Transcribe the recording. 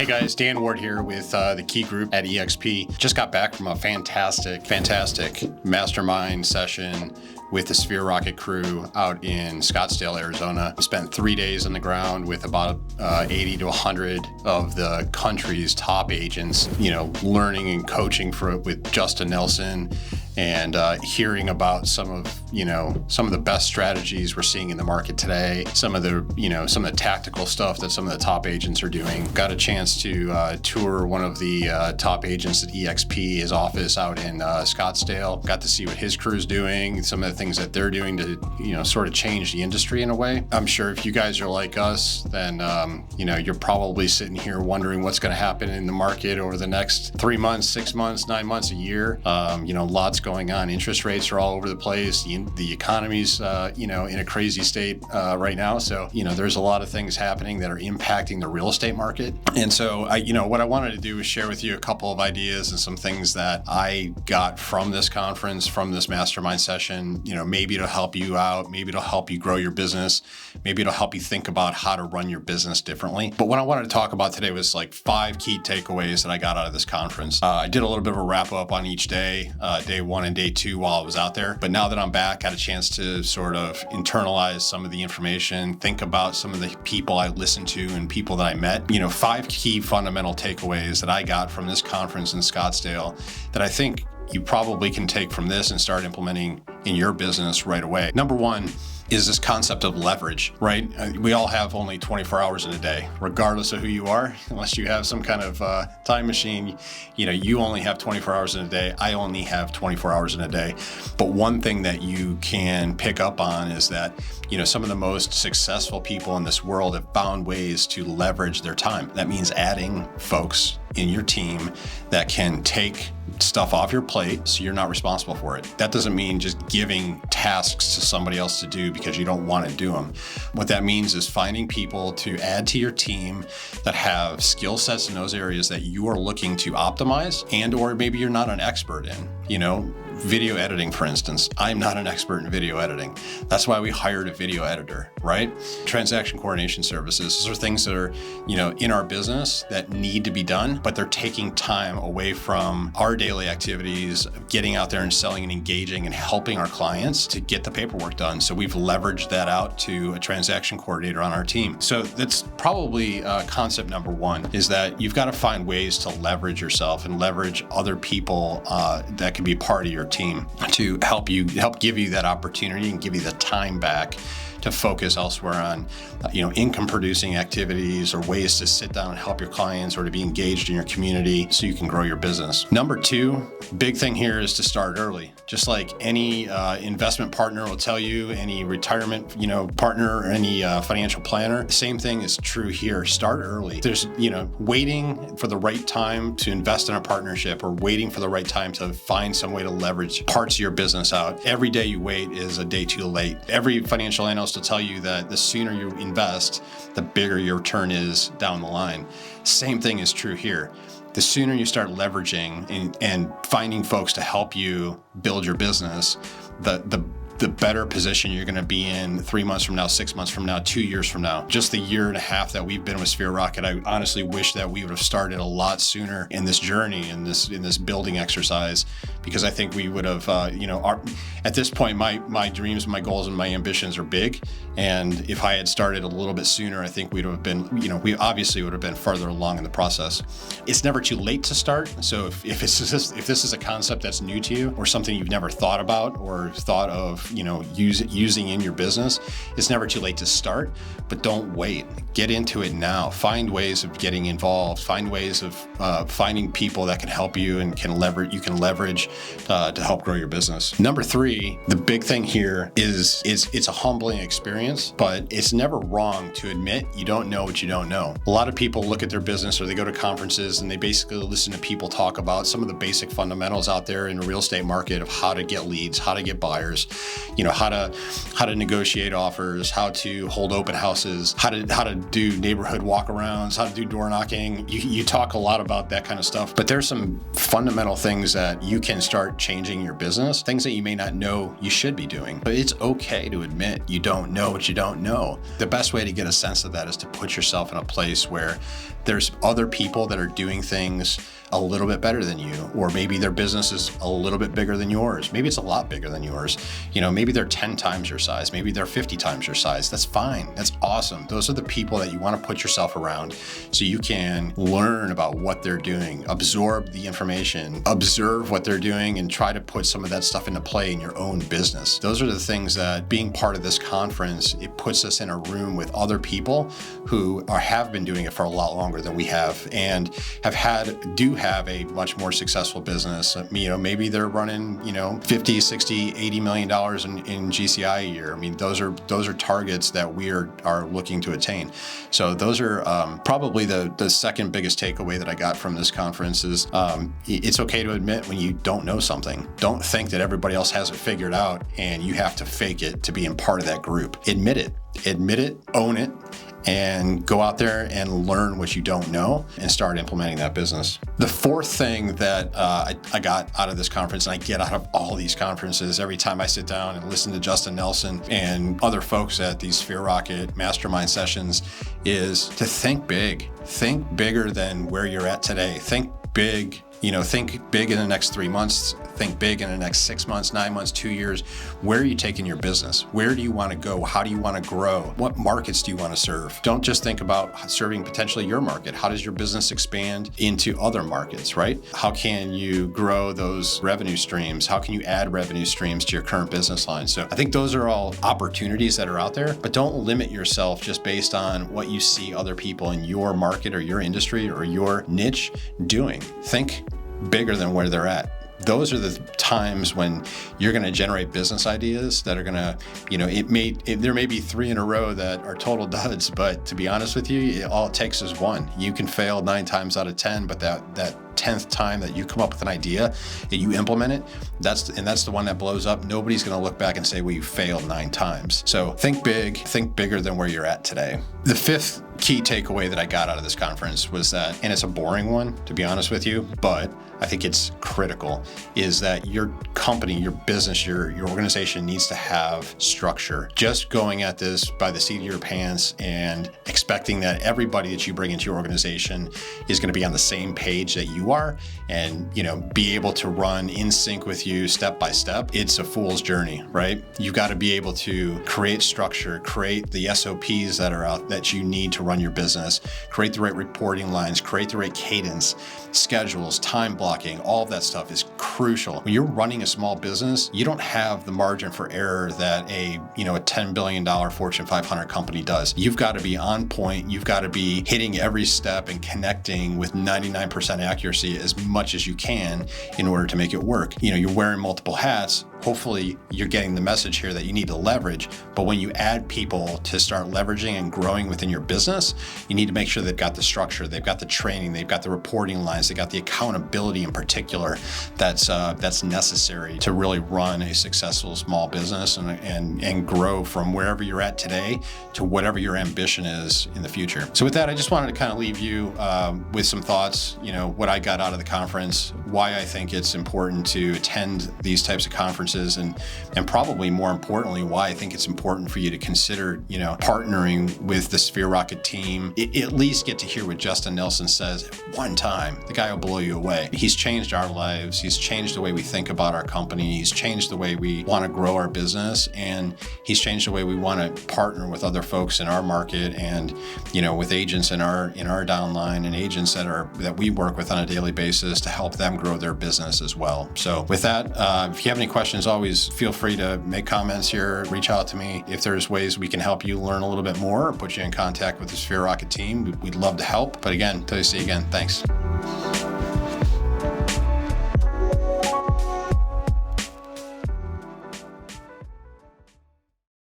Hey guys, Dan Ward here with the Key Group at EXP. Just got back from a fantastic mastermind session with the Sphere Rocket crew out in Scottsdale, Arizona. Spent 3 days on the ground with about 80 to 100 of the country's top agents, learning and coaching with Justin Nelson and hearing about some of the best strategies we're seeing in the market today, some of the tactical stuff that some of the top agents are doing. Got a chance to tour one of the top agents at EXP, his office out in Scottsdale. Got to see what his crew's doing, some of the things that they're doing to, sort of change the industry in a way. I'm sure if you guys are like us, then, you're probably sitting here wondering what's going to happen in the market over the next 3 months, 6 months, 9 months, a year. Lots going on. Interest rates are all over the place. The economy's, in a crazy state right now. So, there's a lot of things happening that are impacting the real estate market. And so, what I wanted to do is share with you a couple of ideas and some things that I got from this conference, from this mastermind session. Maybe it'll help you out. Maybe it'll help you grow your business. Maybe it'll help you think about how to run your business differently. But what I wanted to talk about today was 5 key takeaways that I got out of this conference. I did a little bit of a wrap up on each day, day 1 and day 2 while I was out there. But now that I'm back, got a chance to sort of internalize some of the information, think about some of the people I listened to and people that I met. 5 key fundamental takeaways that I got from this conference in Scottsdale that I think you probably can take from this and start implementing in your business right away. Number 1 is this concept of leverage, right? We all have only 24 hours in a day, regardless of who you are, unless you have some kind of time machine. You only have 24 hours in a day. I only have 24 hours in a day. But one thing that you can pick up on is that, some of the most successful people in this world have found ways to leverage their time. That means adding folks in your team that can take stuff off your plate so you're not responsible for it. That doesn't mean just giving tasks to somebody else to do because you don't want to do them. What that means is finding people to add to your team that have skill sets in those areas that you are looking to optimize and or maybe you're not an expert in. Video editing, for instance. I'm not an expert in video editing. That's why we hired a video editor, right? Transaction coordination services. Those are things that are, in our business that need to be done, but they're taking time away from our daily activities of getting out there and selling and engaging and helping our clients to get the paperwork done. So we've leveraged that out to a transaction coordinator on our team. So that's probably concept number 1 is that you've got to find ways to leverage yourself and leverage other people that can be part of your team to help give you that opportunity and give you the time back to focus elsewhere on, income producing activities or ways to sit down and help your clients or to be engaged in your community so you can grow your business. Number 2, big thing here is to start early. Just like any investment partner will tell you, any retirement, partner or any financial planner, the same thing is true here. Start early. There's, waiting for the right time to invest in a partnership or waiting for the right time to find some way to leverage parts of your business out. Every day you wait is a day too late. Every financial analyst to tell you that the sooner you invest, the bigger your return is down the line. Same thing is true here. The sooner you start leveraging and finding folks to help you build your business, the better position you're going to be in 3 months from now, 6 months from now, 2 years from now. Just the year and a half that we've been with Sphere Rocket, I honestly wish that we would have started a lot sooner in this journey, in this building exercise, because I think we would have, at this point, my dreams, my goals, and my ambitions are big. And if I had started a little bit sooner, I think we'd have been, we obviously would have been farther along in the process. It's never too late to start. So if this is a concept that's new to you or something you've never thought about or thought of, using in your business, it's never too late to start, but don't wait. Get into it now. Find ways of getting involved. Find ways of finding people that can help you and you can leverage to help grow your business. Number 3, the big thing here is it's a humbling experience, but it's never wrong to admit you don't know what you don't know. A lot of people look at their business or they go to conferences and they basically listen to people talk about some of the basic fundamentals out there in the real estate market of how to get leads, how to get buyers, how to negotiate offers, how to hold open houses, how to do neighborhood walkarounds, how to do door knocking. You talk a lot about that kind of stuff, but there's some fundamental things that you can start changing your business, things that you may not know you should be doing. But it's okay to admit you don't know what you don't know. The best way to get a sense of that is to put yourself in a place where there's other people that are doing things a little bit better than you, or maybe their business is a little bit bigger than yours. Maybe it's a lot bigger than yours. Maybe they're 10 times your size. Maybe they're 50 times your size. That's fine. That's awesome. Those are the people that you want to put yourself around so you can learn about what they're doing, absorb the information, observe what they're doing, and try to put some of that stuff into play in your own business. Those are the things that being part of this conference, it puts us in a room with other people who have been doing it for a lot longer than we have, and do have a much more successful business. Maybe they're running, 50, 60, $80 million in GCI a year. I mean, those are targets that we are looking to attain. So those are probably the second biggest takeaway that I got from this conference is it's okay to admit when you don't know something. Don't think that everybody else has it figured out and you have to fake it to be in part of that group. Admit it, own it, and go out there and learn what you don't know and start implementing that business. The fourth thing that I got out of this conference, and I get out of all these conferences every time I sit down and listen to Justin Nelson and other folks at these Sphere Rocket mastermind sessions, is to think big. Think bigger than where you're at today. Think big. Think big in the next 3 months, think big in the next 6 months, 9 months, 2 years. Where are you taking your business? Where do you want to go? How do you want to grow? What markets do you want to serve? Don't just think about serving potentially your market. How does your business expand into other markets, right? How can you grow those revenue streams? How can you add revenue streams to your current business line? So I think those are all opportunities that are out there, but don't limit yourself just based on what you see other people in your market or your industry or your niche doing. Think bigger than where they're at. Those are the times when you're going to generate business ideas that are going to, there may be 3 in a row that are total duds, but to be honest with you, all it takes is one. You can fail 9 times out of 10, but that 10th time that you come up with an idea and you implement it, that's the one that blows up. Nobody's going to look back and say, well, you failed 9 times. So think big, think bigger than where you're at today. The fifth key takeaway that I got out of this conference was that, and it's a boring one, to be honest with you, but I think it's critical, is that your company, your business, your organization needs to have structure. Just going at this by the seat of your pants and expecting that everybody that you bring into your organization is going to be on the same page that you are and, be able to run in sync with you step by step, it's a fool's journey, right? You've got to be able to create structure, create the SOPs that are out that you need to run your business, create the right reporting lines, create the right cadence, schedules, time blocking, all of that stuff is crucial. When you're running a small business, you don't have the margin for error that a $10 billion Fortune 500 company does. You've got to be on point. You've got to be hitting every step and connecting with 99% accuracy as much as you can in order to make it work. You're wearing multiple hats. Hopefully you're getting the message here that you need to leverage, but when you add people to start leveraging and growing within your business, you need to make sure they've got the structure, they've got the training, they've got the reporting lines, they've got the accountability in particular that's necessary to really run a successful small business and grow from wherever you're at today to whatever your ambition is in the future. So with that, I just wanted to kind of leave you with some thoughts, what I got out of the conference, why I think it's important to attend these types of conferences, and probably more importantly, why I think it's important for you to consider, partnering with the Sphere Rocket team. At least get to hear what Justin Nelson says at one time. The guy will blow you away. He's changed our lives. He's changed the way we think about our company. He's changed the way we want to grow our business, and he's changed the way we want to partner with other folks in our market and, with agents in our downline and agents that we work with on a daily basis to help them grow their business as well. So with that, if you have any questions, always feel free to make comments here, reach out to me. If there's ways we can help you learn a little bit more or put you in contact with the Sphere Rocket team, we'd love to help. But again, until you see you again, thanks.